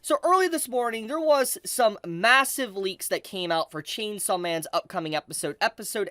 So early this morning, there was some massive leaks that came out for Chainsaw Man's upcoming episode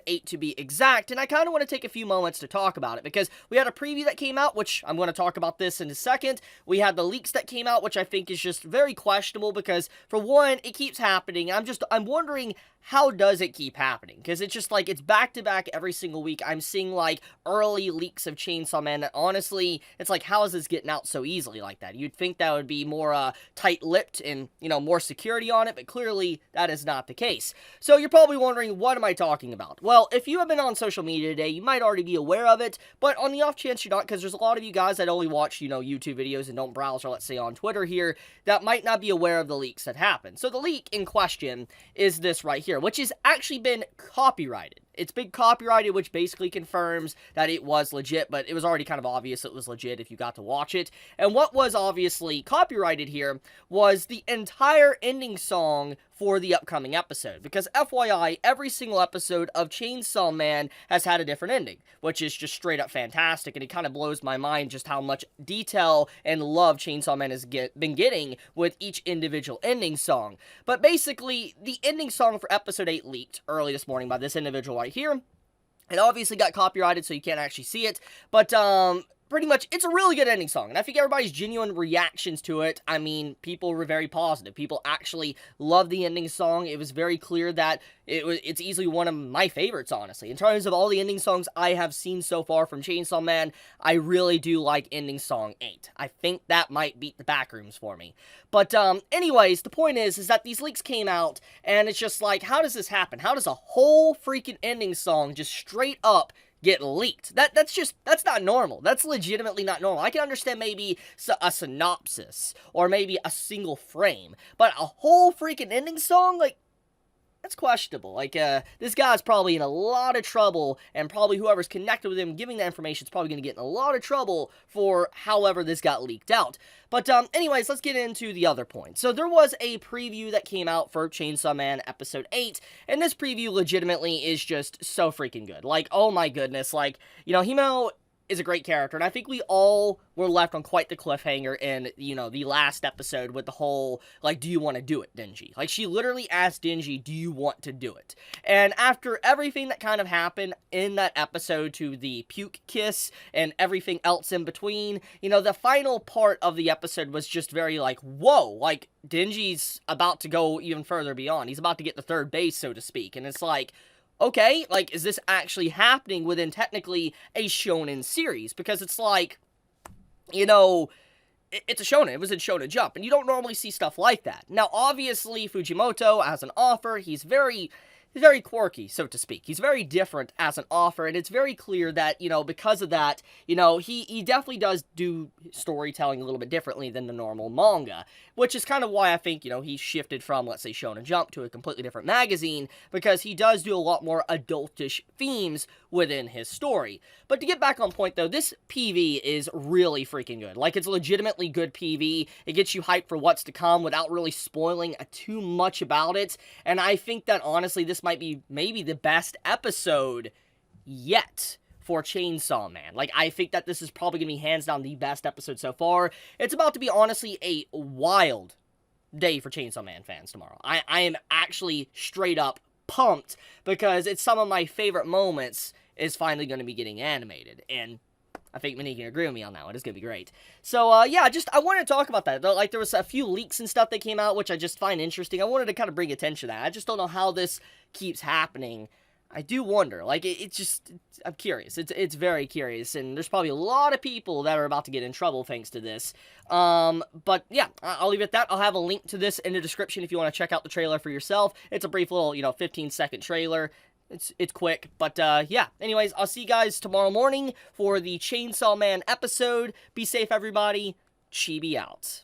8 to be exact, and I kind of want to take a few moments to talk about it, because we had a preview that came out, which I'm going to talk about this in a second. We had the leaks that came out, which I think is just very questionable, because for one, it keeps happening. I'm wondering, how does it keep happening? Because it's just like, it's back-to-back every single week. I'm seeing, like, early leaks of Chainsaw Man that, honestly, it's like, how is this getting out so easily like that? You'd think that would be more, tight-lipped and, you know, more security on it, but clearly, that is not the case. So, you're probably wondering, what am I talking about? Well, if you have been on social media today, you might already be aware of it, but on the off chance you're not, because there's a lot of you guys that only watch, you know, YouTube videos and don't browse, or let's say on Twitter here, that might not be aware of the leaks that happened. So, the leak in question is this right here, which has actually been copyrighted. It's been copyrighted, which basically confirms that it was legit, but it was already kind of obvious it was legit if you got to watch it. And what was obviously copyrighted here was the entire ending song for the upcoming episode. Because FYI, every single episode of Chainsaw Man has had a different ending, which is just straight up fantastic, and it kind of blows my mind just how much detail and love Chainsaw Man has been getting with each individual ending song. But basically, the ending song for episode 8 leaked early this morning by this individual right here. It obviously got copyrighted, so you can't actually see it, but, pretty much, it's a really good ending song, and I think everybody's genuine reactions to it, I mean, people were very positive. People actually loved the ending song. It was very clear that it's easily one of my favorites, honestly. In terms of all the ending songs I have seen so far from Chainsaw Man, I really do like ending song 8. I think that might beat the Backrooms for me. But, anyways, the point is that these leaks came out, and it's just like, how does this happen? How does a whole freaking ending song just straight up get leaked? That's not normal. That's legitimately not normal. I can understand maybe a synopsis, or maybe a single frame, but a whole freaking ending song? Like, that's questionable. Like, this guy's probably in a lot of trouble, and probably whoever's connected with him giving that information is probably going to get in a lot of trouble for however this got leaked out. But, anyways, let's get into the other point. So, there was a preview that came out for Chainsaw Man Episode 8, and this preview legitimately is just so freaking good. Like, oh my goodness, like, you know, Himo is a great character, and I think we all were left on quite the cliffhanger in, you know, the last episode with the whole, like, do you want to do it, Denji? Like, she literally asked Denji, do you want to do it? And after everything that kind of happened in that episode, to the puke kiss and everything else in between, you know, the final part of the episode was just very like, whoa, like, Denji's about to go even further beyond. He's about to get to third base, so to speak, and it's like, okay, like, is this actually happening within technically a shonen series? Because it's like, you know, it's a shonen. It was in Shonen Jump, and you don't normally see stuff like that. Now, obviously, Fujimoto, as an author, he's very quirky, so to speak. He's very different as an author, and it's very clear that, you know, because of that, you know, he definitely does do storytelling a little bit differently than the normal manga, which is kind of why I think, you know, he shifted from, let's say, Shonen Jump to a completely different magazine, because he does do a lot more adultish themes within his story. But to get back on point, though, this PV is really freaking good. Like, it's legitimately good PV. It gets you hyped for what's to come without really spoiling too much about it, and I think that, honestly, this might be maybe the best episode yet for Chainsaw Man. Like, I think that this is probably going to be hands down the best episode so far. It's about to be, honestly, a wild day for Chainsaw Man fans tomorrow. I am actually straight up pumped, because it's some of my favorite moments is finally going to be getting animated, and I think Minnie can agree with me on that one. It's going to be great. So, yeah, I wanted to talk about that. Like, there was a few leaks and stuff that came out, which I just find interesting. I wanted to kind of bring attention to that. I just don't know how this keeps happening. I do wonder. Like, I'm curious. It's very curious, and there's probably a lot of people that are about to get in trouble thanks to this. But, yeah, I'll leave it at that. I'll have a link to this in the description if you want to check out the trailer for yourself. It's a brief little, you know, 15-second trailer. It's quick, but, yeah. Anyways, I'll see you guys tomorrow morning for the Chainsaw Man episode. Be safe, everybody. Chibi out.